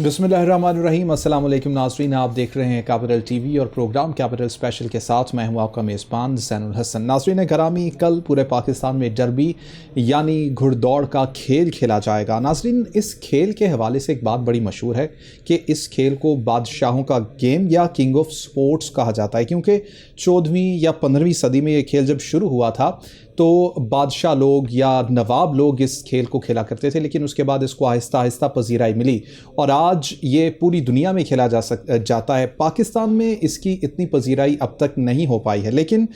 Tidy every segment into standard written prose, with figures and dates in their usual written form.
बिस्मिल्लाहिर्रहमानिर्रहीम। अस्सलाम वालेकुम नाज़रीन, आप देख रहे हैं कैपिटल टीवी और प्रोग्राम कैपिटल स्पेशल के साथ मैं हूं आपका मेज़बान ज़ैनुल हसन। नाज़रीन करामी, कल पूरे पाकिस्तान में डर्बी यानी घुड़दौड़ का खेल खेला जाएगा। नाज़रीन, इस खेल के हवाले से एक बात बड़ी मशहूर है कि इस खेल को बादशाहों का गेम या किंग ऑफ स्पोर्ट्स कहा जाता है, क्योंकि 14वीं या 15वीं सदी में ये खेल जब शुरू हुआ था तो बादशाह लोग या नवाब लोग इस खेल को खेला करते थे, लेकिन उसके बाद इसको आहिस्ता आहिस्ता पजीराई मिली और आज ये पूरी दुनिया में खेला जाता है। पाकिस्तान में इसकी इतनी पजीराई अब तक नहीं हो पाई है, लेकिन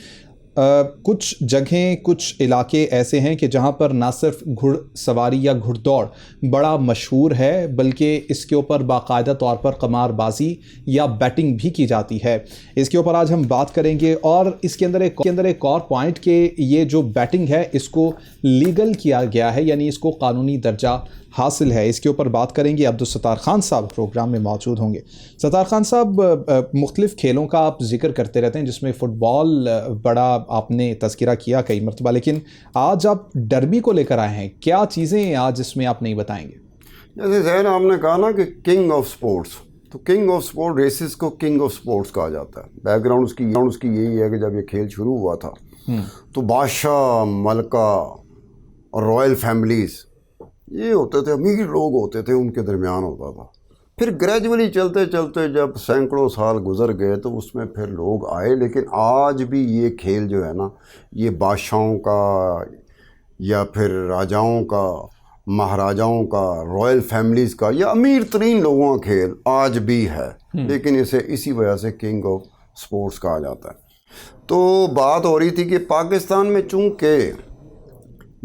कुछ जगहें, कुछ इलाके ऐसे हैं कि जहां पर ना सिर्फ घुड़सवारी या घुड़दौड़ बड़ा मशहूर है, बल्कि इसके ऊपर बाकायदा तौर पर कमारबाजी या बैटिंग भी की जाती है। इसके ऊपर आज हम बात करेंगे और इसके अंदर एक और पॉइंट कि ये जो बैटिंग है इसको लीगल किया गया है, यानी इसको कानूनी दर्जा हासिल है। इसके ऊपर बात करेंगे। अब्दुल सत्तार खान साहब प्रोग्राम में मौजूद होंगे। सत्तार खान साहब, मुख्तलिफ़ खेलों का आप जिक्र करते रहते हैं, जिसमें फ़ुटबॉल बड़ा आपने तज़किरा किया कई मरतबा, लेकिन आज आप डर्बी को लेकर आए हैं। क्या चीज़ें आज इसमें आप नहीं बताएंगे? जैसे जहन आपने कहा ना कि किंग ऑफ स्पोर्ट्स, तो किंग ऑफ स्पोर्ट रेसेस को किंग ऑफ स्पोर्ट्स कहा जाता है। बैकग्राउंड उसकी यही है कि जब ये खेल शुरू हुआ था तो बादशाह, मलका और रॉयल फैमिलीज़ ये होते थे, अमीर लोग होते थे, उनके दरमियान होता था। फिर ग्रेजुअली चलते चलते जब सैकड़ों साल गुजर गए तो उसमें फिर लोग आए, लेकिन आज भी ये खेल जो है ना, ये बादशाहों का या फिर राजाओं का, महाराजाओं का, रॉयल फैमिलीज़ का या अमीर तरीन लोगों का खेल आज भी है, लेकिन इसे इसी वजह से किंग ऑफ स्पोर्ट्स कहा जाता है। तो बात हो रही थी कि पाकिस्तान में चूँकि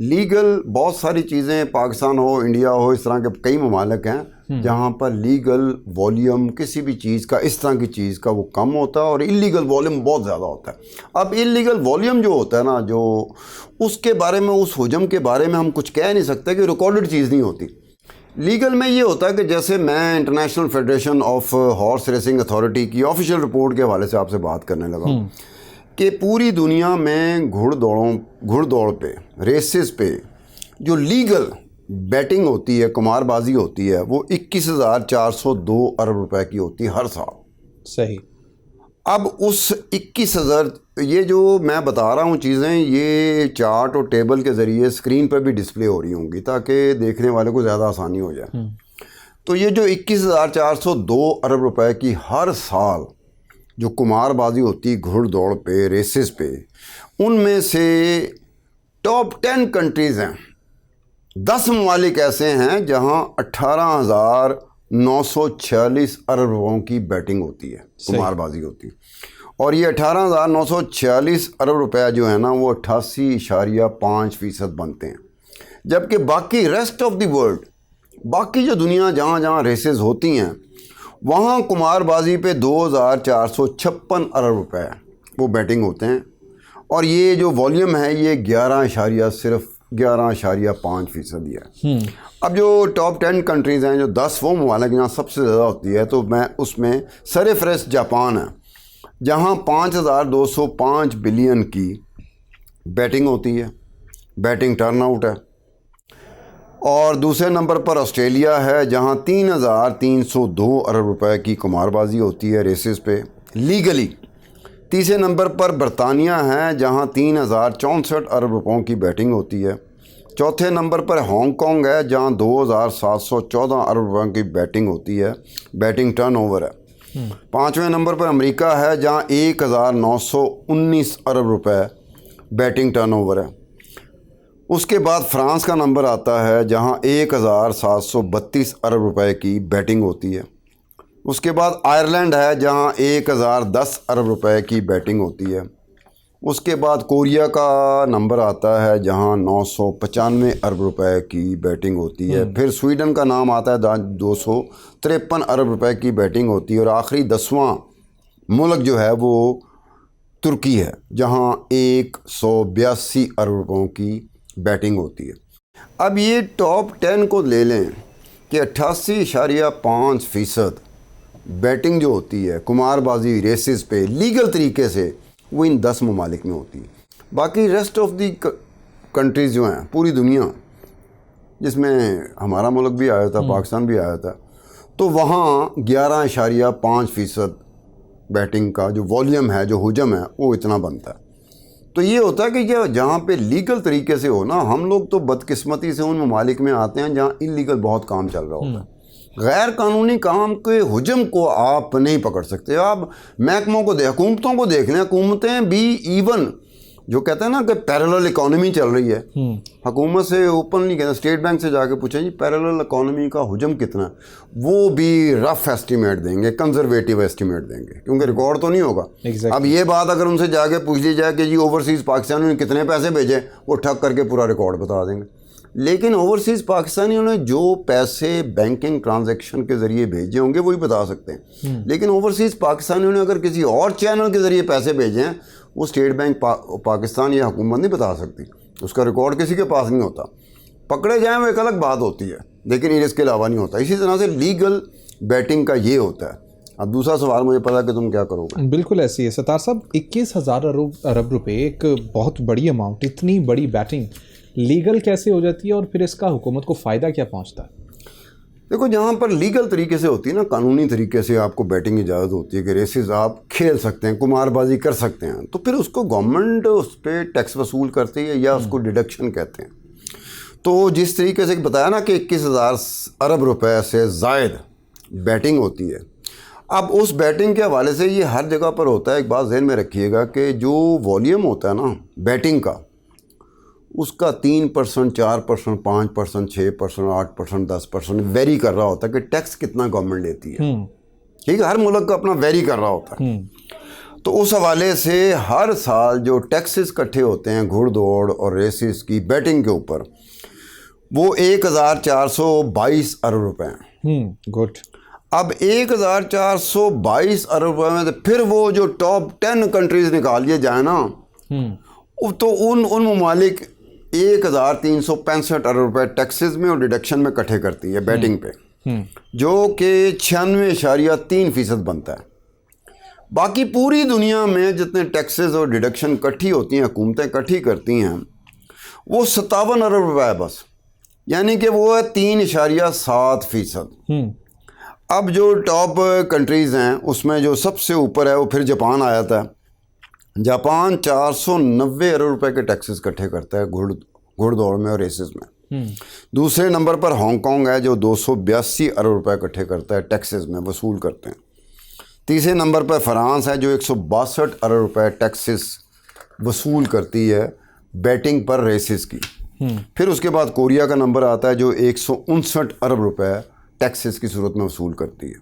लीगल बहुत सारी चीज़ें, पाकिस्तान हो, इंडिया हो, इस तरह के कई ममालिक हैं जहाँ पर लीगल वॉल्यूम किसी भी चीज़ का, इस तरह की चीज़ का वो कम होता है और इलीगल वॉल्यूम बहुत ज़्यादा होता है। अब इलीगल वॉल्यूम जो होता है ना, जो उसके बारे में, उस हुजम के बारे में हम कुछ कह नहीं सकते कि रिकॉर्डेड चीज़ नहीं होती। लीगल में ये होता है कि जैसे मैं international federation of horse racing authority की ऑफिशियल रिपोर्ट के हवाले से आपसे बात करने लगा कि पूरी दुनिया में घुड़दौड़ पे, रेसेस पे जो लीगल बैटिंग होती है, कुमारबाजी होती है, वो 21,402 अरब रुपए की होती है हर साल। सही। अब उस 21,000, ये जो मैं बता रहा हूँ चीज़ें, ये चार्ट और टेबल के ज़रिए स्क्रीन पर भी डिस्प्ले हो रही होंगी ताकि देखने वाले को ज़्यादा आसानी हो जाए। तो ये जो 21,402 अरब रुपए की हर साल जो कुमारबाजी होती है घुड़दौड़ पे, रेसेस पे, उनमें से टॉप 10 कंट्रीज़ हैं। 10 ममालिक ऐसे हैं जहां 18,946 अरब रुपयों की बैटिंग होती है, कुमारबाजी होती है। और ये 18,946 अरब रुपया जो है ना, वो 88.5% बनते हैं। जबकि बाकी रेस्ट ऑफ द वर्ल्ड, बाकी जो दुनिया जहाँ जहाँ रेसेस होती हैं, वहाँ कुमारबाजी पे 2,456 अरब रुपए वो बैटिंग होते हैं। और ये जो वॉल्यूम है ये 11.5% ही है। अब जो टॉप 10 कंट्रीज़ हैं, जो 10 वो ममालिक जहाँ सबसे ज़्यादा होती है, तो मैं उसमें सरफहरिस्त जापान है जहाँ 5,205 बिलियन की बैटिंग होती है, बैटिंग टर्नआउट है। और दूसरे नंबर पर ऑस्ट्रेलिया है जहां 3,302 अरब रुपए की कुमारबाजी होती है रेसेस पे लीगली। तीसरे नंबर पर बरतानिया है जहां 3,064 अरब रुपयों की बैटिंग होती है। चौथे नंबर पर हांगकांग है जहां 2,714 अरब रुपयों की बैटिंग होती है, बैटिंग टर्नओवर है। पाँचवें नंबर पर अमेरिका है जहां 1,919 अरब रुपए बैटिंग टर्नओवर है। उसके बाद फ्रांस का नंबर आता है जहां 1,732 अरब रुपए की बैटिंग होती है। उसके बाद आयरलैंड है जहां 1,010 अरब रुपए की बैटिंग होती है। उसके बाद कोरिया का नंबर आता है जहां 995 अरब रुपए की बैटिंग होती है। फिर स्वीडन का नाम आता है 253 अरब रुपए की बैटिंग होती है। और आखिरी 10वां मुल्क जो है वो तुर्की है जहां 182 अरब रुपयों की बैटिंग होती है। अब ये टॉप 10 को ले लें कि 88.5% बैटिंग जो होती है कुमारबाजी रेसेस पे लीगल तरीके से, वो इन 10 ममालिक में होती है। बाकी रेस्ट ऑफ दी कंट्रीज़ जो हैं, पूरी दुनिया जिसमें हमारा मुल्क भी आया था, पाकिस्तान भी आया था, तो वहाँ 11.5% बैटिंग का जो वॉल्यूम है, जो हुजम है, वो इतना बनता है। तो ये होता है कि जहाँ पे लीगल तरीके से हो ना, हम लोग तो बदकिस्मती से उन ममालिक में आते हैं जहाँ इलीगल बहुत काम चल रहा होता है। गैर कानूनी काम के हुजम को आप नहीं पकड़ सकते। आप महकमों को हुकूमतों को देख लें, हुकूमतें भी इवन जो कहते हैं ना कि पैरेलल इकोनॉमी चल रही है, हुकूमत से ओपनली कहते हैं, स्टेट बैंक से जाके पूछें जी पैरेलल इकोनॉमी का हुजम कितना है, वो भी रफ एस्टीमेट देंगे, कंजर्वेटिव एस्टीमेट देंगे, क्योंकि रिकॉर्ड तो नहीं होगा। अब ये बात अगर उनसे जाके पूछ ली जाए कि जी ओवरसीज़ पाकिस्तानियों ने कितने पैसे भेजे, वो ठग करके पूरा रिकॉर्ड बता देंगे। लेकिन ओवरसीज़ पाकिस्तानियों ने जो पैसे बैंकिंग ट्रांजैक्शन के ज़रिए भेजे होंगे वही बता सकते हैं। लेकिन ओवरसीज़ पाकिस्तानियों ने अगर किसी और चैनल के ज़रिए पैसे भेजे हैं, वो स्टेट बैंक पाकिस्तान या हुकूमत नहीं बता सकती, उसका रिकॉर्ड किसी के पास नहीं होता। पकड़े जाएं वो एक अलग बात होती है, लेकिन इसके अलावा नहीं होता। इसी तरह से लीगल बैटिंग का ये होता है। अब दूसरा सवाल मुझे पता कि तुम क्या करोगे। बिल्कुल ऐसी है सत्तार साहब, 21,000 अरब रुपए एक बहुत बड़ी अमाउंट, इतनी बड़ी बैटिंग लीगल कैसे हो जाती है और फिर इसका हुकूमत को फ़ायदा क्या पहुंचता है? देखो, जहाँ पर लीगल तरीके से होती है ना, कानूनी तरीके से आपको बैटिंग की इजाज़त होती है कि रेसेस आप खेल सकते हैं, कुमारबाजी कर सकते हैं, तो फिर उसको गवर्नमेंट उस पर टैक्स वसूल करती है या उसको डिडक्शन कहते हैं। तो जिस तरीके से बताया ना कि 21,000 अरब रुपए से ज़ायद बैटिंग होती है, अब उस बैटिंग के हवाले से ये हर जगह पर होता है। एक बात ज़हन में रखिएगा कि जो वॉल्यूम होता है ना बैटिंग का, उसका 3%, 4%, 5%, 6%, 8%, 10% वेरी कर रहा होता है कि टैक्स कितना गवर्नमेंट लेती है। ठीक है, हर मुल्क का अपना वेरी कर रहा होता है। तो उस हवाले से हर साल जो टैक्सेस इकट्ठे होते हैं घुड़दौड़ और रेसेस की बैटिंग के ऊपर, वो 1,422 अरब रुपए हैं। गुड। अब 1,422 अरब रुपए में तो फिर वो जो टॉप 10 कंट्रीज निकाल लिए जाए ना, तो उन ममालिक 1,365 अरब रुपए टैक्सेस में और डिडक्शन में इकट्ठे करती है बैटिंग पे, जो कि 96.3% बनता है। बाकी पूरी दुनिया में जितने टैक्सेस और डिडक्शन इकट्ठी होती हैं, हुकूमतें इकट्ठी करती हैं, वो 57 अरब रुपए है बस, यानी कि वो है 3.7%। अब जो टॉप कंट्रीज़ हैं उसमें जो सबसे ऊपर है वो फिर जापान आ जाता है। जापान 490 अरब रुपए के टैक्सेस इकट्ठे करता है घुड़दौड़ में और रेसेस में। दूसरे नंबर पर हांगकांग है जो 282 अरब रुपए इकट्ठे करता है, टैक्सेस में वसूल करते हैं। तीसरे नंबर पर फ्रांस है जो 162 अरब रुपए टैक्सेस वसूल करती है बैटिंग पर रेसेस की। फिर उसके बाद कोरिया का नंबर आता है जो 159 अरब रुपए टैक्सेस की सूरत में वसूल करती है।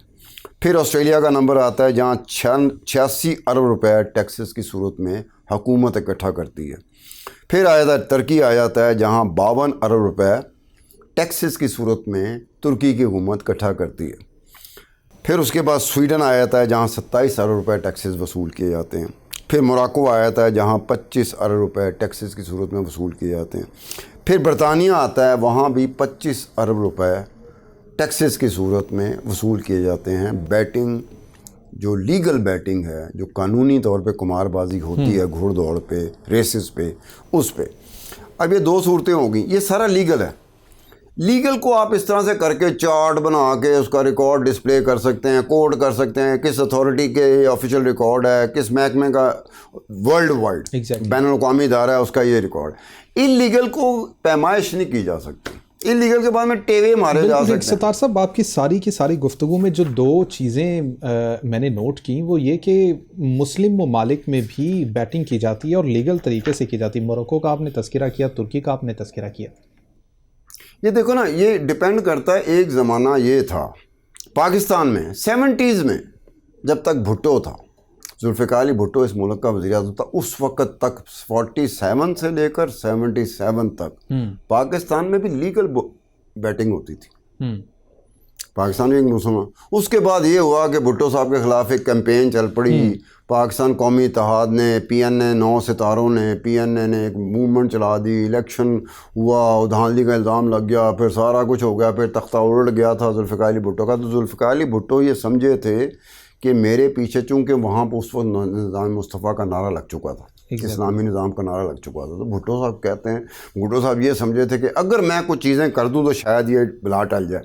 फिर ऑस्ट्रेलिया का नंबर आता है जहाँ 86 अरब रुपए टैक्सेस की सूरत में हुकूमत इकट्ठा करती है। फिर आ जाता है टर्की, आ जाता है जहाँ 52 अरब रुपए टैक्सेस की सूरत में तुर्की की हुकूमत इकट्ठा करती है। फिर उसके बाद स्वीडन आ जाता है जहाँ 27 अरब रुपए टैक्सेस वसूल किए जाते हैं। फिर मोरक्को आ जाता है जहाँ 25 अरब रुपए टैक्सेस की सूरत में वसूल किए जाते हैं। फिर बरतानिया आता है, वहाँ भी 25 अरब रुपए टैक्सेस की सूरत में वसूल किए जाते हैं। बैटिंग जो लीगल बैटिंग है, जो कानूनी तौर पे कुमारबाजी होती है घुड़दौड़ पे, रेसेस पे, उस पे। अब ये दो सूरतें होंगी, ये सारा लीगल है। लीगल को आप इस तरह से करके चार्ट बना के उसका रिकॉर्ड डिस्प्ले कर सकते हैं, कोड कर सकते हैं, किस अथॉरिटी के ऑफिशियल रिकॉर्ड है, किस महकमे का वर्ल्ड वाइड बैनुल-अक़वामी इदारा है उसका ये रिकॉर्ड। इलीगल को पैमाइश नहीं की जा सकती, इलीगल के बाद में टेवे मारे जा सकते हैं। सत्तार साहब, आपकी सारी की सारी गुफ्तगू में जो दो चीज़ें मैंने नोट की वो ये कि मुस्लिम ममालिक में भी बैटिंग की जाती है और लीगल तरीके से की जाती है। मोरक्को का आपने तस्करा किया, तुर्की का आपने तस्करा किया। ये देखो ना, ये डिपेंड करता है। एक ज़माना ये था पाकिस्तान में 70s में, जब तक भुट्टो था, जुल्फ़िकार अली भुट्टो इस मुल्क का वज़ीर-ए-आज़म था, उस वक़्त तक 47 से लेकर 77 तक पाकिस्तान में भी लीगल बैटिंग होती थी। पाकिस्तान में एक मुसलमान। उसके बाद ये हुआ कि भुट्टो साहब के ख़िलाफ़ एक कैंपेन चल पड़ी। पाकिस्तान कौमी इत्तेहाद ने, PNA 9 सितारों ने, PNA ने एक मूवमेंट चला दी, इलेक्शन हुआ, धांधली का इल्ज़ाम लग गया, फिर सारा कुछ हो गया, फिर तख्ता उलट गया था जुल्फ़िकार अली भुट्टो का। तो जुल्फ़िकार अली भुट्टो ये समझे थे कि मेरे पीछे, चूँकि वहाँ पर उस वक्त निज़ाम मुस्तफ़ा का नारा लग चुका था, इस्लामी निज़ाम का नारा लग चुका था, तो भुट्टो साहब कहते हैं, भुट्टो साहब ये समझे थे कि अगर मैं कुछ चीज़ें कर दूँ तो शायद ये बिला टल जाए।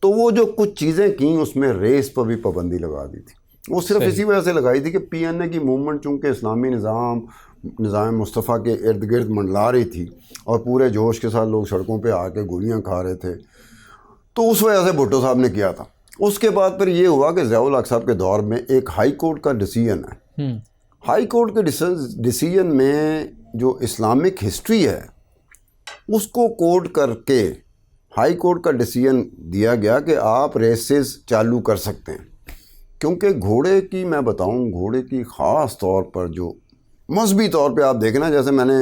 तो वो जो कुछ चीज़ें की उसमें रेस पर भी पाबंदी लगा दी थी। वो सिर्फ इसी वजह से लगाई थी कि पीएनए की मूवमेंट चूँकि इस्लामी निज़ाम मुस्तफ़ा के इर्द गिर्द मंडला रही थी और पूरे जोश के साथ लोग सड़कों पे आके गोलियां खा रहे थे, तो उस वजह से भुट्टो साहब ने किया था। उसके बाद फिर ये हुआ कि ज़ियाउल हक साहब के दौर में एक हाई कोर्ट का डिसीजन है। हाई कोर्ट के डिसीजन में जो इस्लामिक हिस्ट्री है उसको कोड करके हाई कोर्ट का डिसीजन दिया गया कि आप रेसेस चालू कर सकते हैं। क्योंकि घोड़े की मैं बताऊं, घोड़े की ख़ास तौर पर जो मजहबी तौर पे आप देखना, जैसे मैंने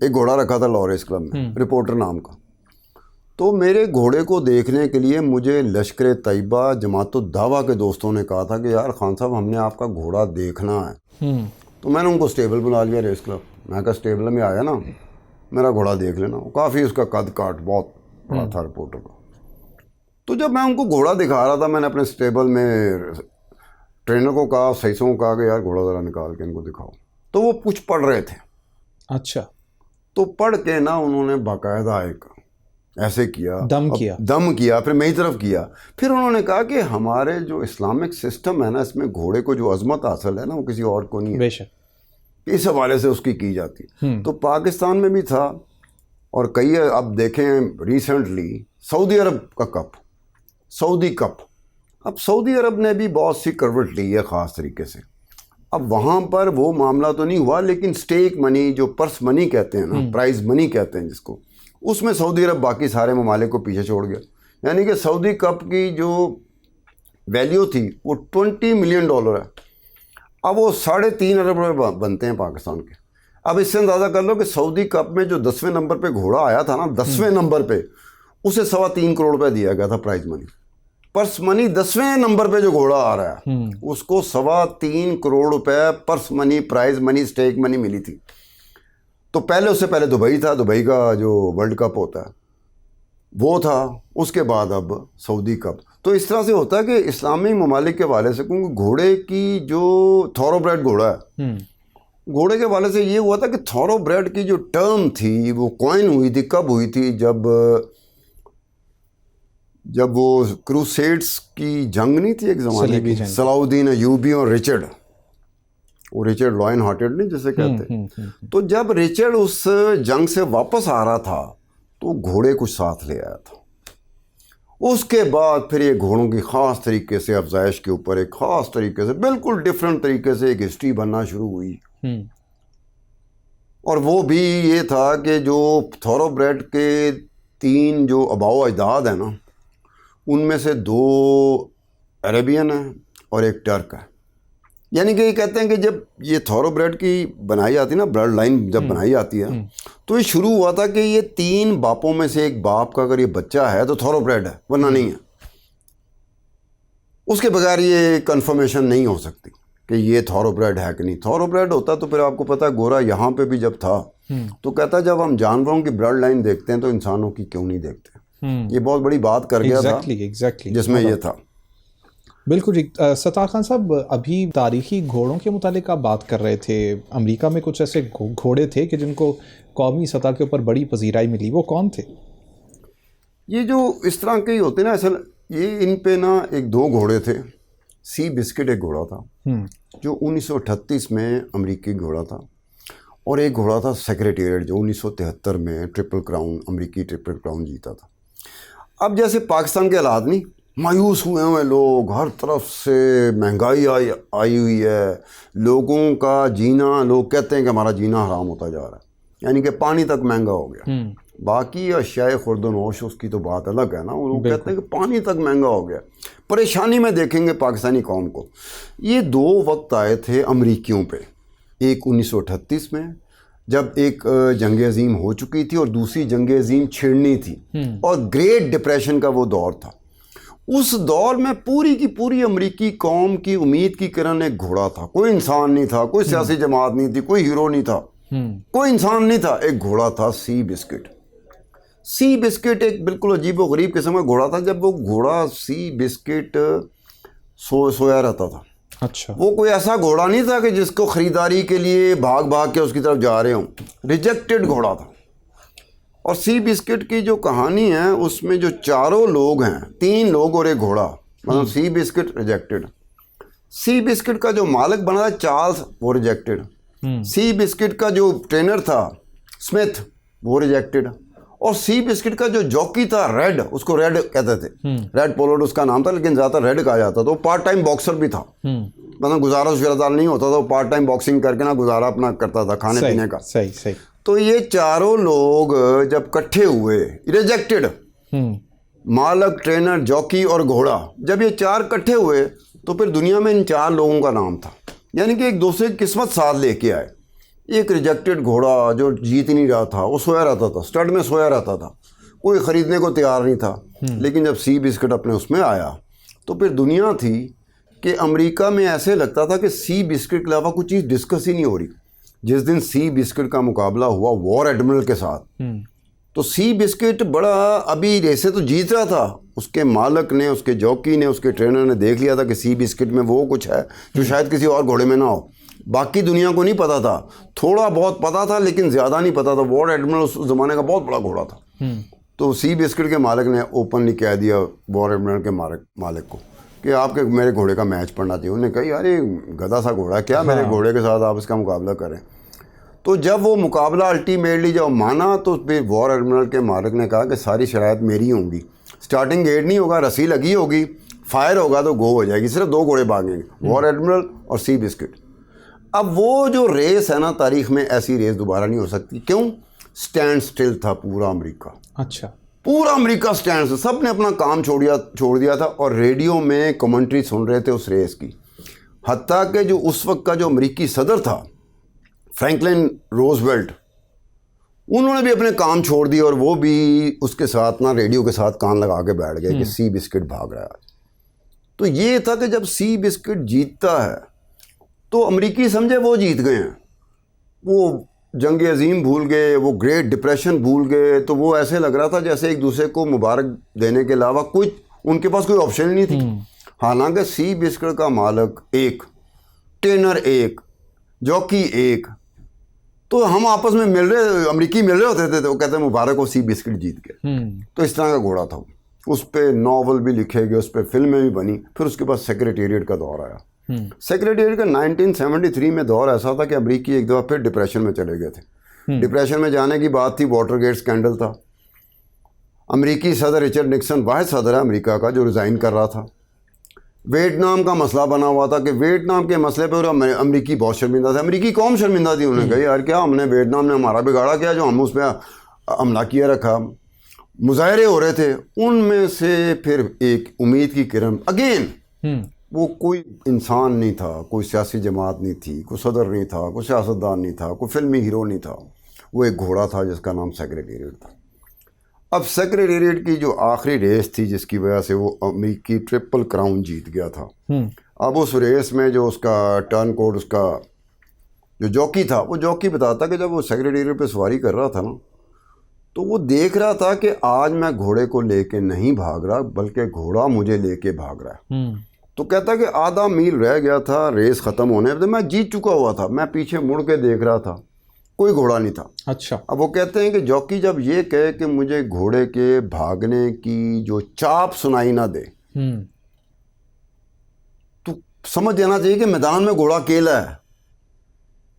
एक घोड़ा रखा था लॉरेंस क्लब में, रिपोर्टर नाम का, तो मेरे घोड़े को देखने के लिए मुझे लश्कर तैयबा जमातुद्दावा के दोस्तों ने कहा था कि यार खान साहब हमने आपका घोड़ा देखना है। तो मैंने उनको स्टेबल बुला लिया रेस क्लब। मैं कहा स्टेबल में आया ना, मेरा घोड़ा देख लेना। काफ़ी उसका कद काट बहुत बड़ा था रिपोर्टर का। तो जब मैं उनको घोड़ा दिखा रहा था, मैंने अपने स्टेबल में ट्रेनर को कहा, सहीसों को कहा कि यार घोड़ा ज़रा निकाल के इनको दिखाओ। तो वो कुछ पढ़ रहे थे। अच्छा। तो पढ़ के ना उन्होंने बाकायदा एक ऐसे किया, दम किया, फिर मेरी तरफ किया। फिर उन्होंने कहा कि हमारे जो इस्लामिक सिस्टम है ना, इसमें घोड़े को जो अजमत हासिल है ना वो किसी और को नहीं है। बेशक। इस हवाले से उसकी की जाती है। तो पाकिस्तान में भी था और कई, अब देखें रिसेंटली सऊदी अरब का कप, सऊदी कप, अब सऊदी अरब ने भी बहुत सी करवट ली है ख़ास तरीके से। अब वहाँ पर वो मामला तो नहीं हुआ, लेकिन स्टेक मनी, जो पर्स मनी कहते हैं ना, प्राइज़ मनी कहते हैं जिसको, उसमें सऊदी अरब बाकी सारे ममालिक को पीछे छोड़ गया। यानी कि सऊदी कप की जो वैल्यू थी वो $20 मिलियन है। अब वो 3.5 अरब रुपये बनते हैं पाकिस्तान के। अब इससे अंदाज़ा कर लो कि सऊदी कप में जो 10वें नंबर पे घोड़ा आया था ना, 10वें नंबर पे, उसे 3.25 करोड़ रुपये दिया गया था प्राइज़ मनी। पर्स मनी 10वें नंबर पे जो घोड़ा आ रहा है उसको 3.25 करोड़ रुपए purse money, prize money, stake money मिली थी। तो पहले, उससे पहले दुबई था, दुबई का जो वर्ल्ड कप होता है वो था, उसके बाद अब सऊदी कप। तो इस तरह से होता है कि इस्लामी ममालिक के हवाले से, क्योंकि घोड़े की जो थॉरोब्रेड घोड़ा है, घोड़े के हवाले से ये हुआ था कि थॉरोब्रेड की जो टर्म थी वो कॉइन हुई थी, कब हुई थी, जब वो क्रूसेड्स की जंग नहीं थी एक ज़माने की, सलाउद्दीन अयूबी और रिचर्ड, वो रिचर्ड लॉयन हार्टेड नहीं जिसे कहते। तो जब रिचर्ड उस जंग से वापस आ रहा था तो घोड़े कुछ साथ ले आया था। उसके बाद फिर ये घोड़ों की ख़ास तरीके से अफजाइश के ऊपर एक ख़ास तरीके से, बिल्कुल डिफरेंट तरीके से एक हिस्ट्री बनना शुरू हुई। और वो भी ये था कि जो थॉरोब्रेड के 3 जो अबाओ अजदाद हैं ना, उनमें से 2 अरेबियन है और एक टर्क है। यानी कि ये कहते हैं कि जब ये थॉरोब्रेड की बनाई जाती है ना, ब्लड लाइन जब बनाई जाती है, तो ये शुरू हुआ था कि ये 3 बापों में से एक बाप का अगर ये बच्चा है तो थॉरोब्रेड है, वरना नहीं है। उसके बगैर ये कंफर्मेशन नहीं हो सकती कि ये थॉरोब्रेड है कि नहीं। थॉरोब्रेड होता तो फिर आपको पता है, गोरा यहाँ पे भी जब था तो कहता जब हम जानवरों की ब्लड लाइन देखते हैं तो इंसानों की क्यों नहीं देखते। ये बहुत बड़ी बात कर गया था जिसमें ये था। बिल्कुल। सत्तार खान साहब, अभी तारीखी घोड़ों के मुतालिक आप बात कर रहे थे। अमेरिका में कुछ ऐसे घोड़े थे कि जिनको कौमी सतह के ऊपर बड़ी पजीराई मिली, वो कौन थे? ये जो इस तरह के होते ना, असल ये इन पे ना 2 घोड़े थे। सी बिस्किट एक घोड़ा था जो 1938 में अमेरिकी घोड़ा था, और एक घोड़ा था सेक्रेटेरिएट जो 1973 में ट्रिपल क्राउन, अमेरिकी ट्रिपल क्राउन जीता था। अब जैसे पाकिस्तान के हालात नहीं, मायूस हुए हुए लोग, हर तरफ से महंगाई आई हुई है, लोगों का जीना, लोग कहते हैं कि हमारा जीना हराम होता जा रहा है, यानी कि पानी तक महंगा हो गया। बाकी अशियाए खुर्दनोश उसकी तो बात अलग है ना, वो लोग कहते हैं कि पानी तक महंगा हो गया। परेशानी में देखेंगे पाकिस्तानी कौम को। ये 2 वक्त आए थे अमरीकियों पे, एक 1938 में जब एक जंग अजीम हो चुकी थी और दूसरी जंग अजीम छिड़नी थी, और ग्रेट डिप्रेशन का वो दौर था। उस दौर में पूरी की पूरी अमरीकी कौम की उम्मीद की किरण एक घोड़ा था। कोई इंसान नहीं था, कोई सियासी जमात नहीं थी, कोई हीरो नहीं था, कोई इंसान नहीं था, एक घोड़ा था, सी बिस्किट। सी बिस्किट एक बिल्कुल अजीब व गरीब किस्म का घोड़ा था। जब वो घोड़ा सी बिस्किट सोया रहता था, अच्छा, वो कोई ऐसा घोड़ा नहीं था कि जिसको ख़रीदारी के लिए भाग भाग के उसकी तरफ जा रहे हों। रिजेक्टेड घोड़ा था। और सी बिस्किट की जो कहानी है उसमें जो चारों लोग हैं, 3 लोग और एक घोड़ा, मतलब सी बिस्किट रिजेक्टेड। सी बिस्किट का जो मालिक बना था चार्ल्स, वो रिजेक्टेड। सी बिस्किट का जो ट्रेनर था स्मिथ, वो रिजेक्टेड। और सी बिस्किट का जो जॉकी था रेड, उसको रेड कहते थे, रेड पोलोड उसका नाम था, लेकिन ज़्यादातर रेड कहा जाता था। वो पार्ट टाइम बॉक्सर भी था, मतलब गुजारा शुजारा नहीं होता था, वो पार्ट टाइम बॉक्सिंग करके ना गुजारा अपना करता था खाने पीने का। सही सही। तो ये चारों लोग जब इकट्ठे हुए, रिजेक्टेड, मालक, ट्रेनर, जॉकी और घोड़ा, जब ये 4 इकट्ठे हुए तो फिर दुनिया में इन 4 लोगों का नाम था, यानी कि एक दूसरे की किस्मत साथ लेके आए। एक रिजेक्टेड घोड़ा जो जीत नहीं रहा था, वो सोया रहता था, स्टड में सोया रहता था, कोई ख़रीदने को तैयार नहीं था। लेकिन जब सी बिस्किट अपने उसमें आया तो फिर दुनिया थी कि अमेरिका में ऐसे लगता था कि सी बिस्किट के अलावा कुछ चीज़ डिस्कस ही नहीं हो रही। जिस दिन सी बिस्किट का मुकाबला हुआ वॉर एडमिरल के साथ, तो सी बिस्किट बड़ा अभी रेसे तो जीत रहा था, उसके मालक ने, उसके जॉकी ने, उसके ट्रेनर ने देख लिया था कि सी बिस्किट में वो कुछ है जो शायद किसी और घोड़े में ना हो। बाकी दुनिया को नहीं पता था, थोड़ा बहुत पता था लेकिन ज़्यादा नहीं पता था। वॉर एडमिरल उस ज़माने का बहुत बड़ा घोड़ा था। तो सी बिस्किट के मालिक ने ओपनली कह दिया वॉर एडमिरल के मालिक को कि आपके मेरे घोड़े का मैच पड़ना चाहिए। उन्होंने कहा यार ये गधा सा घोड़ा क्या, मेरे घोड़े के साथ आप इसका मुकाबला करें। तो जब वो मुकाबला अल्टीमेटली जब माना तो फिर वॉर एडमिरल के मालिक ने कहा कि सारी शराइत मेरी होंगी, स्टार्टिंग गेट नहीं होगा, रस्सी लगी होगी, फायर होगा तो गो हो जाएगी, सिर्फ 2 घोड़े भागेंगे, वॉर एडमिरल और सी बिस्किट। अब वो जो रेस है ना, तारीख में ऐसी रेस दोबारा नहीं हो सकती। क्यों? स्टैंड स्टिल था पूरा अमेरिका। अच्छा, पूरा अमेरिका स्टैंड स्टिल, सब ने अपना काम छोड़ दिया था और रेडियो में कमेंट्री सुन रहे थे उस रेस की। हत्ता कि जो उस वक्त का जो अमेरिकी सदर था फ्रैंकलिन रोजवेल्ट, उन्होंने भी अपने काम छोड़ दिए और वो भी उसके साथ ना रेडियो के साथ कान लगा के बैठ गए कि सी बिस्किट भाग रहा है। तो ये था कि जब सी बिस्किट जीतता है तो अमेरिकी समझे वो जीत गए हैं, वो जंग अजीम भूल गए, वो ग्रेट डिप्रेशन भूल गए। तो वो ऐसे लग रहा था जैसे एक दूसरे को मुबारक देने के अलावा कुछ उनके पास कोई ऑप्शन नहीं थी। हालांकि सी बिस्किट का मालिक एक, ट्रेनर एक, जॉकी एक, तो हम आपस में मिल रहे, अमेरिकी मिल रहे होते थे, तो वो कहते मुबारक हो सी बिस्किट जीत गए। तो इस तरह का घोड़ा था। उस पर नावल भी लिखे गए, उस पर फिल्में भी बनी। फिर उसके बाद सेक्रेटेरिएट का दौर आया। सेक्रेटेरिएट का 1973 में दौर ऐसा था कि अमेरिकी एक दफ़ा फिर डिप्रेशन में चले गए थे। डिप्रेशन में जाने की बात थी, वाटरगेट स्कैंडल था। अमेरिकी सदर रिचर्ड निक्सन वाहिद सदर है अमेरिका का जो रिज़ाइन कर रहा था। वियतनाम का मसला बना हुआ था कि वियतनाम के मसले पर अमेरिकी बहुत शर्मिंदा था, अमेरिकी कौम शर्मिंदा थी। उन्होंने कहा यार क्या हमने, वियतनाम ने हमारा बिगाड़ा क्या जो हम उस पर हमला किया रखा। मुजाहरे हो रहे थे, उनमें से फिर एक उम्मीद की किरण अगेन। वो कोई इंसान नहीं था, कोई सियासी जमात नहीं थी, कोई सदर नहीं था, कोई सियासतदान नहीं था, कोई फिल्मी हीरो नहीं था, वो एक घोड़ा था जिसका नाम सेक्रेटेरिएट था। अब सेक्रेटेरिएट की जो आखिरी रेस थी जिसकी वजह से वो अमेरिकी ट्रिपल क्राउन जीत गया था। अब उस रेस में जो उसका टर्न कोड, उसका जो जॉकी था, वो जॉकी बताता कि जब वो सेक्रेटेरिएट पे सवारी कर रहा था ना, तो वो देख रहा था कि आज मैं घोड़े को लेके नहीं भाग रहा बल्कि घोड़ा मुझे लेके भाग रहा है। तो कहता कि आधा मील रह गया था रेस ख़त्म होने पर, मैं जीत चुका हुआ था, मैं पीछे मुड़ के देख रहा था, कोई घोड़ा नहीं था। अच्छा। अब वो कहते हैं कि जॉकी जब ये कहे कि मुझे घोड़े के भागने की जो चाप सुनाई ना दे, तो समझ जाना चाहिए कि मैदान में घोड़ा अकेला है।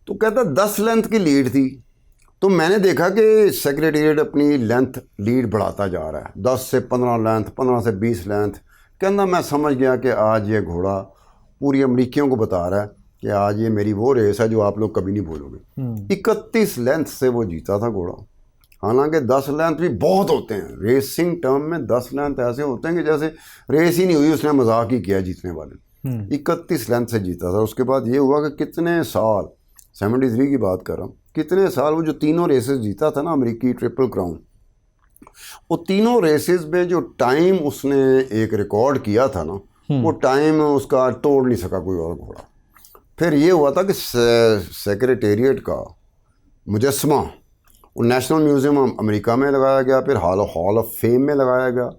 तो कहता 10 लेंथ की लीड थी। तो मैंने देखा कि सेक्रेटेरिएट अपनी लेंथ लीड बढ़ाता जा रहा है, 10 से 15 लेंथ, 15 से 20 लेंथ। कहना मैं समझ गया कि आज ये घोड़ा पूरी अमरीकियों को बता रहा है कि आज ये मेरी वो रेस है जो आप लोग कभी नहीं भूलोगे। 31 लेंथ से वो जीता था घोड़ा। हालांकि 10 लेंथ भी बहुत होते हैं रेसिंग टर्म में, 10 लेंथ ऐसे होते हैं कि जैसे रेस ही नहीं हुई, उसने मजाक ही किया जीतने वाले। 31 लेंथ से जीता था। उसके बाद ये हुआ कि कितने साल, 73 की बात कर रहा हूँ, कितने साल वो जो तीनों रेसेस जीता था ना अमेरिकी ट्रिपल क्राउन, वो तीनों रेसेस में जो टाइम उसने एक रिकॉर्ड किया था ना, वो टाइम उसका तोड़ नहीं सका कोई और घोड़ा। फिर ये हुआ था कि सेक्रेटेरिएट का मुजस्समा वो नेशनल म्यूज़ियम अमेरिका में लगाया गया, फिर हॉल ऑफ फेम में लगाया गया।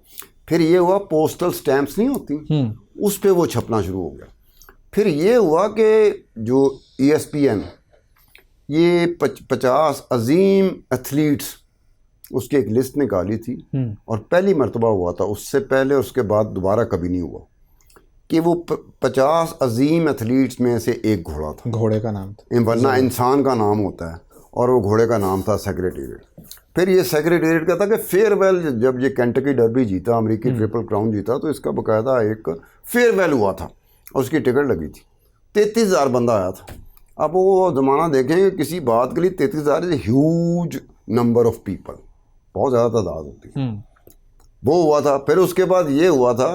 फिर ये हुआ पोस्टल स्टैम्प्स नहीं होती, उस पर वो छपना शुरू हो गया। फिर ये हुआ कि जो ESPN ये 50 अजीम एथलीट्स उसकी एक लिस्ट निकाली थी और पहली मर्तबा हुआ था, उससे पहले उसके बाद दोबारा कभी नहीं हुआ कि वो 50 अजीम एथलीट्स में से एक घोड़ा था। घोड़े का नाम था, वरना इंसान का नाम होता है, और वो घोड़े का नाम था सेक्रेटेरिएट। फिर ये सेक्रेटेरिएट का था कि फेयरवेल, जब ये केंटकी डर्बी जीता, अमेरिकी ट्रिपल क्राउन जीता, तो इसका बाकायदा एक फेयरवेल हुआ था और उसकी टिकट लगी थी। 33,000 बंदा आया था। अब वो ज़माना देखें, किसी बात के लिए 33,000 is huge number of people, बहुत ज़्यादा तादाद होती है। वो हुआ था। फिर उसके बाद ये हुआ था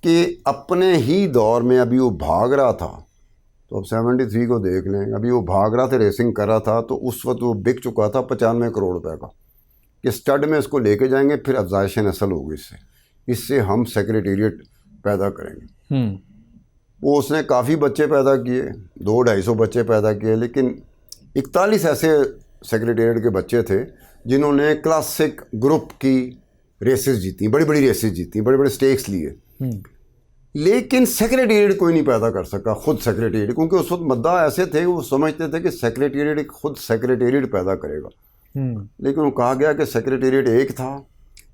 कि अपने ही दौर में अभी वो भाग रहा था, तो अब 73 को देख लें, अभी वो भाग रहा था, रेसिंग कर रहा था, तो उस वक्त वो बिक चुका था 95 करोड़ रुपए का कि स्टड में इसको लेके जाएंगे, फिर अफजाइश नस्ल होगी, इससे हम सेक्रेटेरिएट पैदा करेंगे। वो उसने काफ़ी बच्चे पैदा किए, 200-250 बच्चे पैदा किए, लेकिन 41 ऐसे सेक्रेटेरिएट के बच्चे थे जिन्होंने क्लासिक ग्रुप की रेसेस जीती, बड़ी बड़ी रेसेस जीती, बड़े बड़े स्टेक्स लिए। लेकिन सेक्रेटेरिएट कोई नहीं पैदा कर सका, खुद सेक्रेटेरिएट, क्योंकि उस वक्त मद्दा ऐसे थे, वो समझते थे कि सेक्रेटेरिएट खुद सेक्रेटेरिएट पैदा करेगा। लेकिन वो कहा गया कि सेक्रेटेरिएट एक था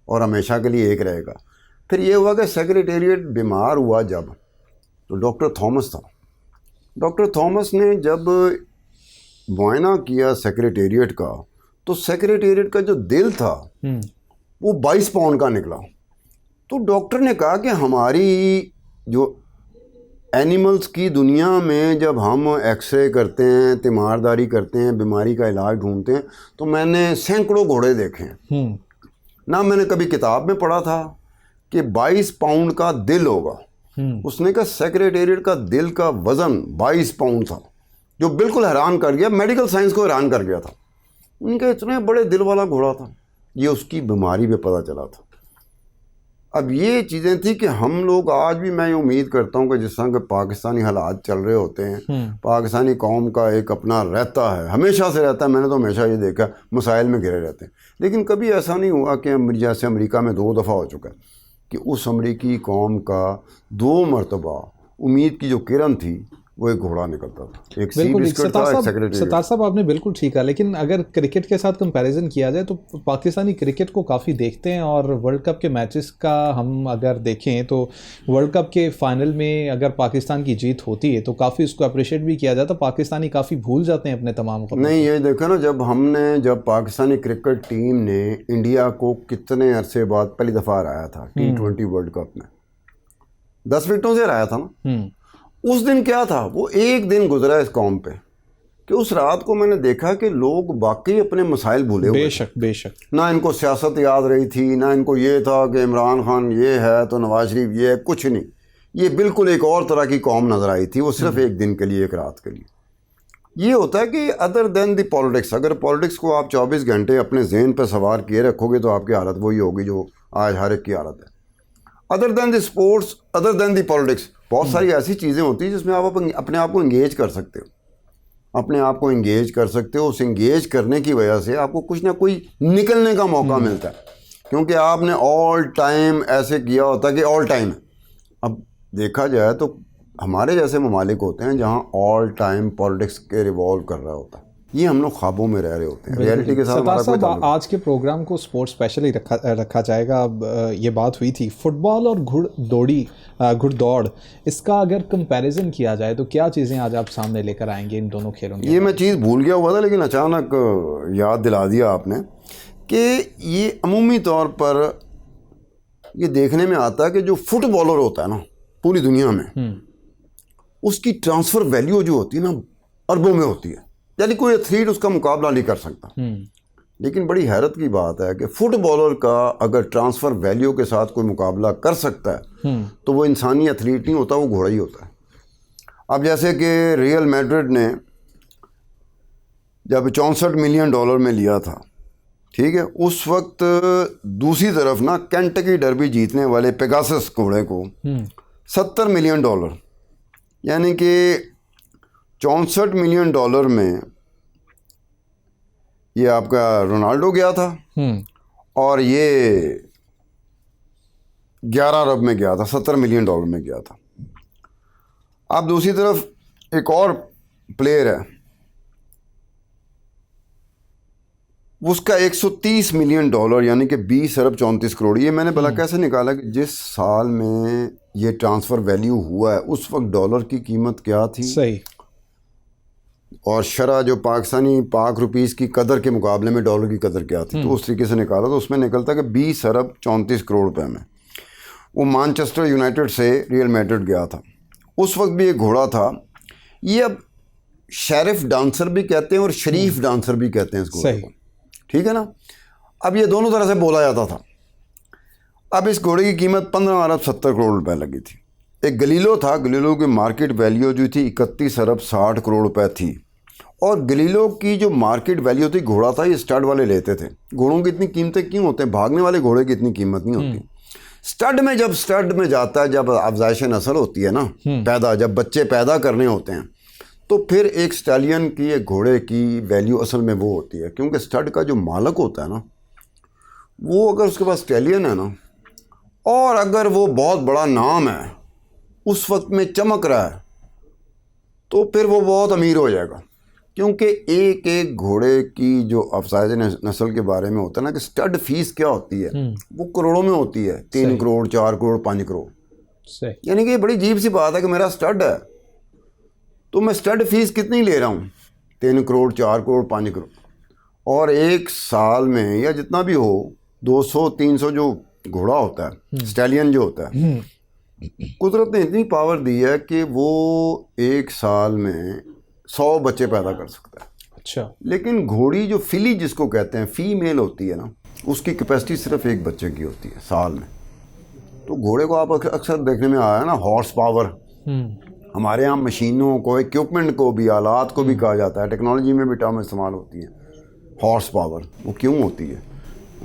और हमेशा के लिए एक रहेगा। फिर ये हुआ कि सेक्रेटेरिएट बीमार हुआ जब, तो डॉक्टर थॉमस था। डॉक्टर थॉमस ने जब मुआयना किया सेक्रेटेरिएट का, तो सेक्रेटेरिएट का जो दिल था वो 22 पाउंड का निकला। तो डॉक्टर ने कहा कि हमारी जो एनिमल्स की दुनिया में जब हम एक्सरे करते हैं, तीमारदारी करते हैं, बीमारी का इलाज ढूंढते हैं, तो मैंने सैकड़ों घोड़े देखे हैं ना, मैंने कभी किताब में पढ़ा था कि 22 पाउंड का दिल होगा। उसने कहा सेक्रेटेरिएट का दिल का वज़न 22 पाउंड था, जो बिल्कुल हैरान कर गया, मेडिकल साइंस को हैरान कर गया था। उनके इतने बड़े दिल वाला घोड़ा था, ये उसकी बीमारी पे पता चला था। अब ये चीज़ें थी कि हम लोग आज भी, मैं ये उम्मीद करता हूँ कि जिस तरह के पाकिस्तानी हालात चल रहे होते हैं, पाकिस्तानी कौम का एक अपना रहता है, हमेशा से रहता है, मैंने तो हमेशा ये देखा, मसाइल में घिरे रहते हैं। लेकिन कभी ऐसा नहीं हुआ कि जैसे अमेरिका में 2 दफ़ा हो चुका है कि उस अमेरिकी कौम का 2 मरतबा उम्मीद की जो किरण थी वो एक घोड़ा निकलता था, एक सी बिस्किट था, एक सेक्रेटेरिएट। सतार साहब आपने बिल्कुल ठीक कहा, लेकिन अगर क्रिकेट के साथ कंपैरिजन किया जाए तो पाकिस्तानी क्रिकेट को काफ़ी देखते हैं, और वर्ल्ड कप के मैचेस का हम अगर देखें तो वर्ल्ड कप के फाइनल में अगर पाकिस्तान की जीत होती है तो काफ़ी उसको अप्रिशिएट भी किया जाता है। पाकिस्तानी काफ़ी भूल जाते हैं अपने तमाम को। नहीं, ये देखो ना, जब पाकिस्तानी क्रिकेट टीम ने इंडिया को कितने अरसे बाद पहली दफ़ा हराया था T20 वर्ल्ड कप में, 10 विकेटों से हराया था ना। उस दिन क्या था, वो एक दिन गुजरा इस कौम पे कि उस रात को मैंने देखा कि लोग बाकी अपने मसाइल भूले हुए। बेशक ना इनको सियासत याद रही थी, ना इनको ये था कि इमरान खान ये है तो नवाज शरीफ ये है, कुछ नहीं। ये बिल्कुल एक और तरह की कौम नज़र आई थी, वो सिर्फ एक दिन के लिए, एक रात के लिए। ये होता है कि अदर देन द पॉलिटिक्स, अगर पॉलिटिक्स को आप 24 घंटे अपने जहन पर सवार किए रखोगे तो आपकी हालत वही होगी जो आज हर एक की हालत है। Other than the sports, other than the politics, बहुत सारी ऐसी चीज़ें होती हैं जिसमें आप अपने आप को इंगेज कर सकते हो, अपने आप को इंगेज कर सकते हो। उस इंगेज करने की वजह से आपको कुछ ना कोई निकलने का मौका मिलता है, क्योंकि आपने ऑल टाइम ऐसे किया होता है कि ऑल टाइम। अब देखा जाए तो हमारे जैसे ममालिक होते हैं जहाँ ऑल टाइम पॉलिटिक्स के रिवॉल्व कर रहा होता है, ये हम लोग ख्वाबों में रह रहे होते हैं, रियलिटी के साथ हमारा कोई ताल्लुक नहीं। आज के प्रोग्राम को स्पोर्ट्स स्पेशली रखा जाएगा। अब ये बात हुई थी फुटबॉल और घुड़दौड़, इसका अगर कंपैरिजन किया जाए तो क्या चीज़ें आज आप सामने लेकर आएंगे इन दोनों खेलों की? ये मैं चीज़ भूल गया हुआ था, लेकिन अचानक याद दिला दिया आपने कि ये अमूमी तौर पर ये देखने में आता है कि जो फुटबॉलर होता है ना पूरी दुनिया में, उसकी ट्रांसफ़र वैल्यू जो होती है ना अरबों में होती है, यानी कोई एथलीट उसका मुकाबला नहीं कर सकता। लेकिन बड़ी हैरत की बात है कि फुटबॉलर का अगर ट्रांसफ़र वैल्यू के साथ कोई मुकाबला कर सकता है तो वो इंसानी एथलीट नहीं होता, वो घोड़ा ही होता है। अब जैसे कि रियल मैड्रिड ने जब $64 मिलियन में लिया था, ठीक है, उस वक्त दूसरी तरफ ना केंटकी डर्बी जीतने वाले पेगासस घोड़े को $70 मिलियन, यानी कि $64 मिलियन में ये आपका रोनाल्डो गया था और ये 11 अरब में गया था, $70 मिलियन में गया था। अब दूसरी तरफ एक और प्लेयर है, उसका 130 मिलियन डॉलर यानी कि 20 अरब 34 करोड़। ये मैंने भला कैसे निकाला कि जिस साल में ये ट्रांसफ़र वैल्यू हुआ है उस वक्त डॉलर की कीमत क्या थी, सही, और शरा जो पाकिस्तानी पाक रुपीज़ की कदर के मुकाबले में डॉलर की कदर क्या थी, तो उस तरीके से निकाला तो उसमें निकलता कि 20 अरब 34 करोड़ रुपए में वो मैनचेस्टर यूनाइटेड से रियल मैड्रिड गया था। उस वक्त भी एक घोड़ा था, ये अब शेरिफ डांसर भी कहते हैं और शरीफ डांसर भी कहते हैं इस घोड़े को, ठीक है ना। अब ये दोनों तरह से बोला जाता था। अब इस घोड़े की कीमत 15 अरब 70 करोड़ रुपए लगी थी। एक गलीलो था, गलीलो की मार्केट वैल्यू जो थी 31 अरब 60 करोड़ रुपए थी, और गलीलो की जो मार्केट वैल्यू थी, घोड़ा था ये स्टड वाले लेते थे। घोड़ों की इतनी कीमतें क्यों होते हैं, भागने वाले घोड़े की इतनी कीमत नहीं होती। स्टड में जब स्टड में जाता है, जब अफजाइश नस्ल होती है ना पैदा, जब बच्चे पैदा करने होते हैं, तो फिर एक स्टैलियन की, एक घोड़े की वैल्यू असल में वो होती है, क्योंकि स्टड का जो मालिक होता है ना, वो अगर उसके पास स्टैलियन है ना, और अगर वो बहुत बड़ा नाम है, उस वक्त में चमक रहा है, तो फिर वो बहुत अमीर हो जाएगा। क्योंकि एक एक घोड़े की जो अफजाइश नस्ल के बारे में होता है ना कि स्टड फीस क्या होती है, वो करोड़ों में होती है, 3 करोड़ 4 करोड़ 5 करोड़। यानी कि ये बड़ी अजीब सी बात है कि मेरा स्टड है तो मैं स्टड फीस कितनी ले रहा हूँ, 3 करोड़ 4 करोड़ 5 करोड़, और एक साल में या जितना भी हो 200-300 जो घोड़ा होता है, स्टैलियन जो होता है, कुदरत ने इतनी पावर दी है कि वो एक साल में 100 बच्चे पैदा कर सकता है। अच्छा। लेकिन घोड़ी जो फिली जिसको कहते हैं, फीमेल होती है ना, उसकी कैपेसिटी सिर्फ एक बच्चे की होती है साल में। तो घोड़े को आप अक्सर देखने में आया है ना, हॉर्स पावर। हमारे यहाँ मशीनों को, इक्विपमेंट को भी, आलात को भी कहा जाता है, टेक्नोलॉजी में भी टर्म इस्तेमाल होती है हॉर्स पावर। वो क्यों होती है?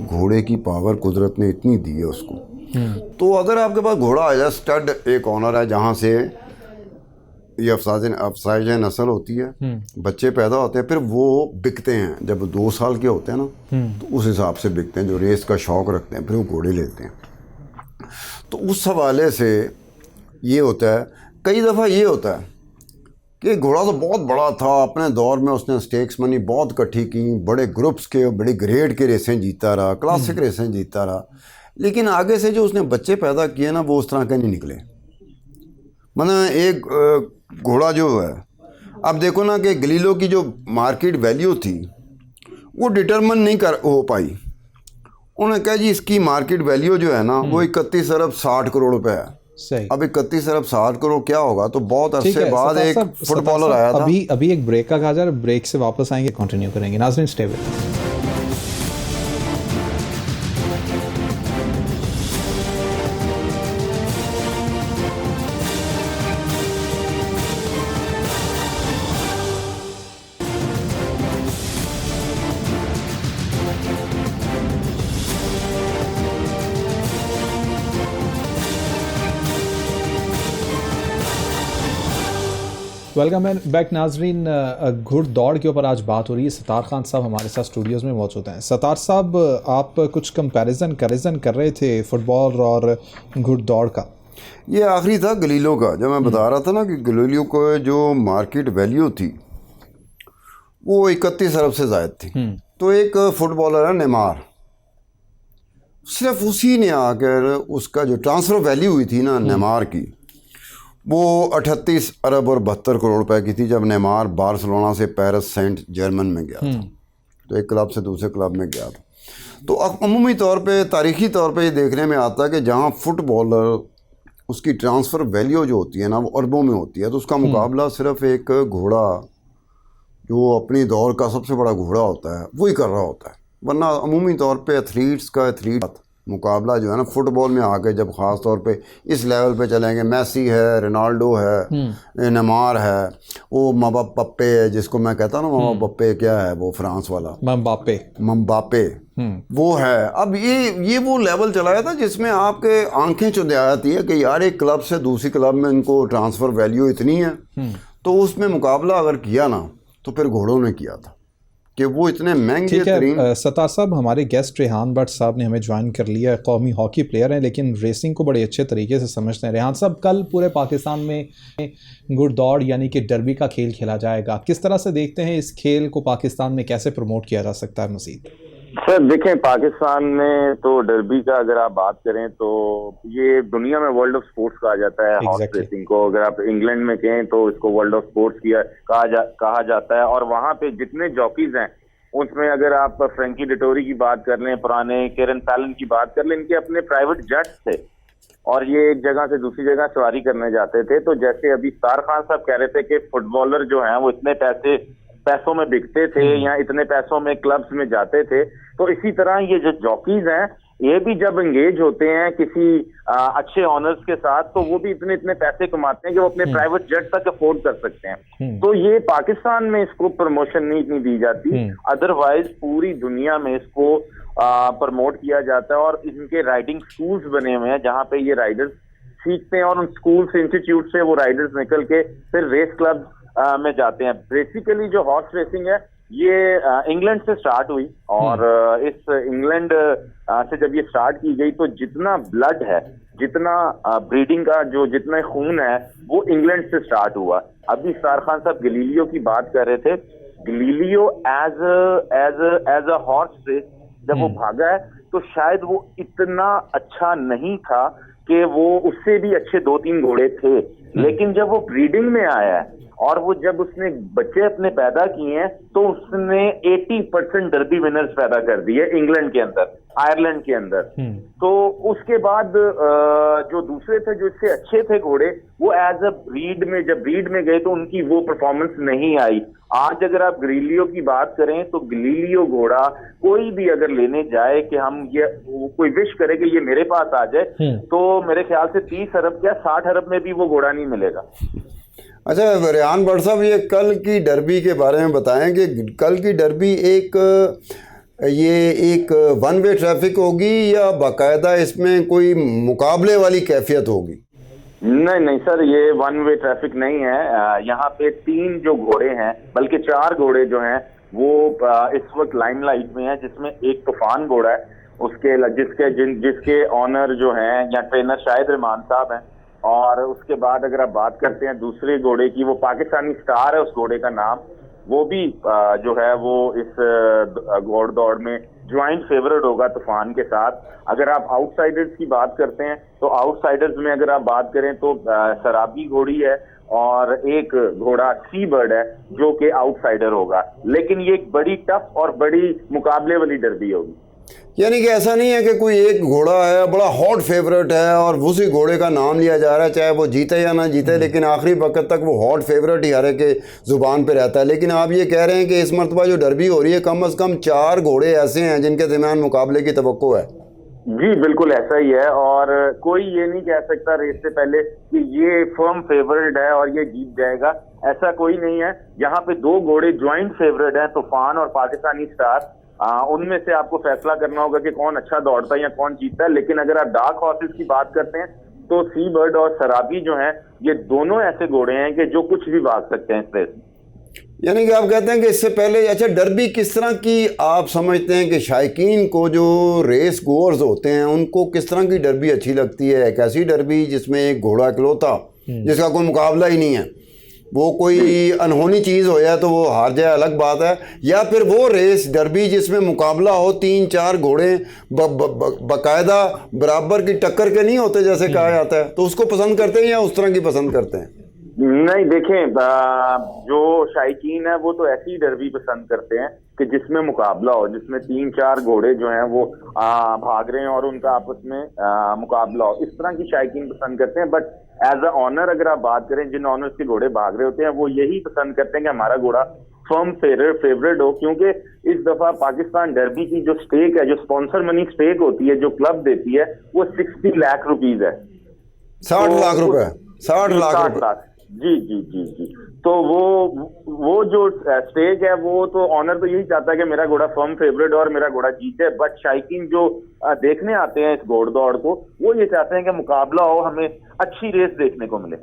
घोड़े की पावर कुदरत ने इतनी दी है उसको। तो अगर आपके पास घोड़ा आ जाए, स्टड एक ऑनर है जहाँ से ये अफसाइश नस्ल होती है, बच्चे पैदा होते हैं, फिर वो बिकते हैं। जब 2 साल के होते हैं ना, तो उस हिसाब से बिकते हैं। जो रेस का शौक़ रखते हैं फिर वो घोड़े लेते हैं। तो उस हवाले से ये होता है, कई दफ़ा ये होता है कि घोड़ा तो बहुत बड़ा था, अपने दौर में उसने स्टेक्स मनी बहुत इकट्ठी की, बड़े ग्रुप्स के, बड़े ग्रेड के रेसें जीता रहा, क्लासिक रेसें जीता रहा, लेकिन आगे से जो उसने बच्चे पैदा किए ना, वो उस तरह के नहीं निकले। मतलब एक घोड़ा जो है, अब देखो ना कि गलीलो की जो मार्केट वैल्यू थी वो डिटरमिन नहीं कर हो पाई। उन्होंने कहा जी इसकी मार्केट वैल्यू जो है ना वो 31 अरब 60 करोड़ रुपए है। सही। अब 31 अरब 60 करोड़ क्या होगा? तो बहुत अरसे बाद एक फुटबॉलर आया था। अभी एक ब्रेक का कहा जा रहा है, ब्रेक से वापस आएंगे, कंटिन्यू करेंगे। नाज़रीन stay with us. Welcome back नाजरीन। घुड़दौड़ के ऊपर आज बात हो रही है। सत्तार खान साहब हमारे साथ स्टूडियोज़ में मौजूद हैं। सत्तार साहब, आप कुछ कंपैरिजन कर रहे थे फुटबॉल और घुड़दौड़ का। ये आखिरी था गलीलो का, जब मैं बता रहा था ना कि गलीलो को जो मार्केट वैल्यू थी वो 31 अरब से ज़ायद थी। तो एक फुटबॉलर है नेमार, सिर्फ उसी ने आकर उसका जो ट्रांसफ़र वैल्यू हुई थी ना नेमार की, वो 38 अरब और 72 करोड़ रुपए की थी, जब नेमार बार्सिलोना से पेरिस सेंट जर्मन में गया था। तो एक क्लब से दूसरे क्लब में गया था। तो अमूमी तौर पे, तारीख़ी तौर पे ये देखने में आता है कि जहाँ फुटबॉलर, उसकी ट्रांसफ़र वैल्यू जो होती है ना वो अरबों में होती है, तो उसका मुकाबला सिर्फ एक घोड़ा जो अपनी दौर का सबसे बड़ा घोड़ा होता है वही कर रहा होता है। वरना अमूमी तौर पे एथलीट्स का एथलीट मुकाबला जो है ना फुटबॉल में आके, जब ख़ास तौर पे इस लेवल पे चलेंगे, मेसी है, रोनाल्डो है, नेमार है, वो मबाप्पे है, जिसको मैं कहता हूँ ना, मबाप्पे क्या है वो फ्रांस वाला, मबाप्पे वो है। अब ये वो लेवल चलाया था जिसमें आपके आंखें चुंध आती है कि यार एक क्लब से दूसरी क्लब में इनको ट्रांसफ़र वैल्यू इतनी है। तो उसमें मुकाबला अगर किया ना तो फिर घोड़ों ने किया था कि वो इतने महंगे तरीन। सत्तार साहब, हमारे गेस्ट रेहान भट्ट साहब ने हमें ज्वाइन कर लिया है। कौमी हॉकी प्लेयर हैं लेकिन रेसिंग को बड़े अच्छे तरीके से समझते हैं। रेहान साहब, कल पूरे पाकिस्तान में घुड़दौड़ यानी कि डर्बी का खेल खेला जाएगा। किस तरह से देखते हैं इस खेल को? पाकिस्तान में कैसे प्रमोट किया जा सकता है मज़ीद? सर देखें, पाकिस्तान में तो डर्बी का अगर आप बात करें तो ये दुनिया में वर्ल्ड ऑफ स्पोर्ट्स कहा जाता है हॉर्स Exactly. रेसिंग को। अगर आप इंग्लैंड में कहें तो इसको वर्ल्ड ऑफ स्पोर्ट्स कहा जाता है। और वहां पे जितने जॉकीज हैं उसमें अगर आप फ्रैंकी डिटोरी की बात कर लें, पुराने केरन पैलन की बात कर लें, इनके अपने प्राइवेट जेट्स थे और ये एक जगह से दूसरी जगह सवारी करने जाते थे। तो जैसे अभी इफ्तार खान साहब कह रहे थे कि फुटबॉलर जो हैं वो इतने पैसों में बिकते थे या इतने पैसों में क्लब्स में जाते थे, तो इसी तरह ये जो जॉकीज हैं ये भी जब एंगेज होते हैं किसी अच्छे ऑनर्स के साथ तो वो भी इतने इतने पैसे कमाते हैं कि वो अपने प्राइवेट जेट तक अफोर्ड कर सकते हैं। तो ये पाकिस्तान में इसको प्रमोशन नहीं इतनी दी जाती, अदरवाइज पूरी दुनिया में इसको प्रमोट किया जाता है और इनके राइडिंग स्कूल्स बने हुए हैं जहां पे ये राइडर्स सीखते हैं और उन स्कूल से, इंस्टीट्यूट से वो राइडर्स निकल के फिर रेस क्लब में जाते हैं। बेसिकली जो हॉर्स रेसिंग है ये इंग्लैंड से स्टार्ट हुई और इस इंग्लैंड से जब ये स्टार्ट की गई तो जितना ब्लड है, जितना ब्रीडिंग का जो जितना खून है वो इंग्लैंड से स्टार्ट हुआ। अभी इफ्तार खान साहब गलीलियो की बात कर रहे थे। Galileo as a horse race जब वो भागा है तो शायद वो इतना अच्छा नहीं था कि वो उससे भी अच्छे 2-3 घोड़े थे, लेकिन जब वो ब्रीडिंग में आया है और वो जब उसने बच्चे अपने पैदा किए हैं तो उसने 80% डर्बी विनर्स पैदा कर दिए इंग्लैंड के अंदर, आयरलैंड के अंदर। तो उसके बाद जो दूसरे थे जो इससे अच्छे थे घोड़े वो एज अ ब्रीड में जब ब्रीड में गए तो उनकी वो परफॉर्मेंस नहीं आई। आज अगर आप गलीलियो की बात करें तो गलीलियो घोड़ा कोई भी अगर लेने जाए कि हम ये कोई विश करे कि ये मेरे पास आ जाए तो मेरे ख्याल से 30 अरब या 60 अरब में भी वो घोड़ा नहीं मिलेगा। अच्छा रेहान भट्ट साहब, ये कल की डर्बी के बारे में बताएं कि कल की डर्बी एक वन वे ट्रैफिक होगी या बाकायदा इसमें कोई मुकाबले वाली कैफियत होगी? नहीं सर, ये वन वे ट्रैफिक नहीं है। यहाँ पे 3 जो घोड़े हैं, बल्कि 4 घोड़े जो हैं वो इस वक्त लाइमलाइट में है, जिसमें एक तूफान घोड़ा है जिसके ऑनर जो हैं या ट्रेनर शाहिद रहमान साहब हैं। और उसके बाद अगर आप बात करते हैं दूसरे घोड़े की, वो पाकिस्तानी स्टार है उस घोड़े का नाम, वो भी जो है वो इस घोड़ दौड़ में ज्वाइंट फेवरेट होगा तूफान के साथ। अगर आप आउटसाइडर्स की बात करते हैं तो आउटसाइडर्स में अगर आप बात करें तो शराबी घोड़ी है और एक घोड़ा सी बर्ड है जो कि आउटसाइडर होगा, लेकिन ये एक बड़ी टफ और बड़ी मुकाबले वाली डर्बी होगी। यानी कि ऐसा नहीं है कि कोई एक घोड़ा है बड़ा हॉट फेवरेट है और उसी घोड़े का नाम लिया जा रहा है, चाहे वो जीते या ना जीते, लेकिन आखिरी वक्त तक वो हॉट फेवरेट ही हर एक के ज़ुबान पे रहता है। लेकिन आप ये कह रहे हैं कि इस मरतबा जो डर्बी हो रही है कम से कम 4 घोड़े ऐसे हैं जिनके दरमियान मुकाबले की तवक्को है। जी बिल्कुल ऐसा ही है और कोई ये नहीं कह सकता रेस से पहले कि ये फर्म फेवरेट है और ये जीत जाएगा, ऐसा कोई नहीं है। यहाँ पे 2 घोड़े ज्वाइंट फेवरेट हैं, तूफान और पाकिस्तानी स्टार। उनमें से आपको फैसला करना होगा कि कौन अच्छा दौड़ता है या कौन जीतता है। लेकिन अगर आप डार्क हॉर्सेस की बात करते हैं तो सी बर्ड और शराबी जो हैं ये दोनों ऐसे घोड़े हैं कि जो कुछ भी भाग सकते हैं इस रेस में। यानी कि आप कहते हैं कि इससे पहले, अच्छा डर्बी किस तरह की आप समझते हैं कि शायकीन को जो रेस गोअर्स होते हैं उनको किस तरह की डर्बी अच्छी लगती है? एक ऐसी डर्बी जिसमें एक घोड़ा इकलौता जिसका कोई मुकाबला ही नहीं है, वो कोई अनहोनी चीज़ हो जाए तो वो हार जाए अलग बात है, या फिर वो रेस डर्बी जिसमें मुकाबला हो, 3-4 घोड़े बाकायदा बराबर की टक्कर के नहीं होते जैसे कहा जाता है, तो उसको पसंद करते हैं या उस तरह की पसंद करते हैं? नहीं देखें, जो शायकीन है वो तो ऐसी डर्बी पसंद करते हैं कि जिसमें मुकाबला हो, जिसमें 3-4 घोड़े जो हैं वो भाग रहे हैं और उनका आपस में मुकाबला हो, इस तरह की शायकीन पसंद करते हैं। बट एज अ ऑनर अगर आप बात करें, जिन ऑनर्स के घोड़े भाग रहे होते हैं वो यही पसंद करते हैं कि हमारा घोड़ा फर्म फेवरेट हो, क्योंकि इस दफा पाकिस्तान डर्बी की जो स्टेक है, जो स्पॉन्सर मनी स्टेक होती है, जो क्लब देती है, वो 60 लाख रुपीज है। 60 लाख रुपए 60 लाख। जी। तो वो जो स्टेक है वो तो ऑनर तो यही चाहता है कि मेरा घोड़ा फर्म फेवरेट और मेरा घोड़ा जीते। बट शायकीन जो देखने आते हैं इस घोड़ दौड़ को, वो ये चाहते हैं कि मुकाबला हो, हमें अच्छी रेस देखने को मिले।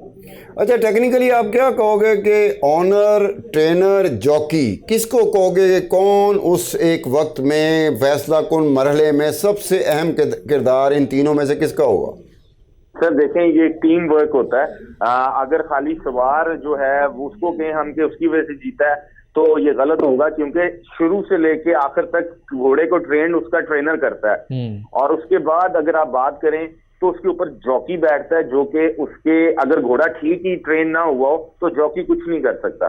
अच्छा टेक्निकली आप क्या कहोगे कि ऑनर, ट्रेनर, जॉकी किसको कहोगे कि कौन उस एक वक्त में फैसला कुन मरहले में सबसे अहम किरदार इन तीनों में से किसका होगा? सर देखें, ये टीम वर्क होता है। अगर खाली सवार जो है उसको कहें हम कि उसकी वजह से जीता है तो ये गलत होगा, क्योंकि शुरू से लेके आखिर तक घोड़े को ट्रेन उसका ट्रेनर करता है। और उसके बाद अगर आप बात करें तो उसके ऊपर जॉकी बैठता है, जो कि उसके अगर घोड़ा ठीक ही ट्रेन ना हुआ हो तो जॉकी कुछ नहीं कर सकता।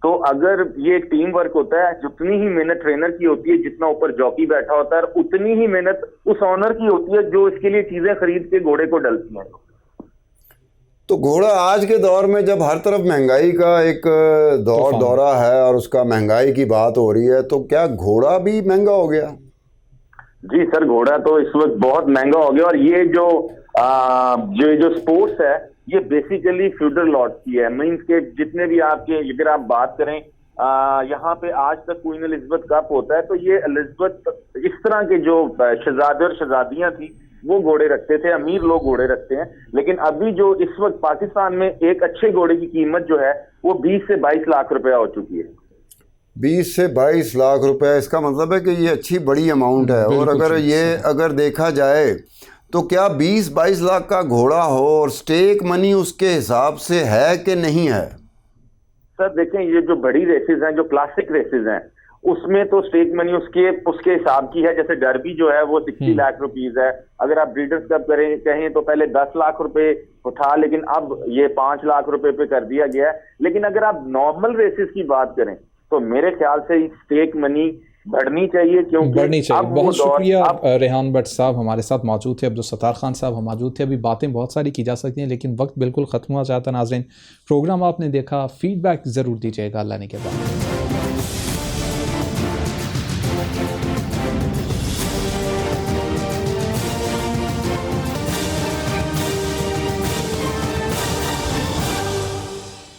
तो अगर ये टीम वर्क होता है, जितनी ही मेहनत ट्रेनर की होती है, जितना ऊपर जॉकी बैठा होता है, उतनी ही मेहनत उस ऑनर की होती है जो इसके लिए चीजें खरीद के घोड़े को डलती हैं। तो घोड़ा आज के दौर में जब हर तरफ महंगाई का एक दौरा है और उसका महंगाई की बात हो रही है, तो क्या घोड़ा भी महंगा हो गया? जी सर, घोड़ा तो इस वक्त बहुत महंगा हो गया। और ये जो स्पोर्ट्स है ये बेसिकली फ्यूडल लॉर्ड्स की है। मीन्स के जितने भी आपके, अगर आप बात करें यहाँ पे आज तक क्वीन एलिजाबेथ कप होता है, तो ये एलिजाबेथ इस तरह के जो शहजादे और शहजादियां थी वो घोड़े रखते थे, अमीर लोग घोड़े रखते हैं। लेकिन अभी जो इस वक्त पाकिस्तान में एक अच्छे घोड़े की कीमत जो है वो 20 से 22 लाख रुपया हो चुकी है। 20 से 22 लाख रुपए, इसका मतलब है कि ये अच्छी बड़ी अमाउंट है। और अगर देखा जाए तो क्या 20-22 लाख का घोड़ा हो और स्टेक मनी उसके हिसाब से है कि नहीं है? सर देखें, ये जो बड़ी रेसेस हैं, जो क्लासिक रेसेस हैं, उसमें तो स्टेक मनी उसके हिसाब की है। जैसे डर्बी जो है वो 60 लाख रुपीज है। अगर आप ब्रीडर्स कप कहें तो पहले 10 लाख रुपए था, लेकिन अब ये 5 लाख रुपए पे कर दिया गया है। लेकिन अगर आप नॉर्मल रेसेस की बात करें तो मेरे ख्याल से स्टेक मनी बढ़नी चाहिए, क्योंकि बढ़नी चाहिए। बहुत शुक्रिया रेहान भट्ट साहब हमारे साथ मौजूद थे, अब्दुल सत्तार खान साहब मौजूद थे। अभी बातें बहुत सारी की जा सकती हैं लेकिन वक्त बिल्कुल ख़त्म हुआ चाहता। नाज़रीन, प्रोग्राम आपने देखा, फीडबैक ज़रूर दीजिएगा अल्लाह ने के बाद।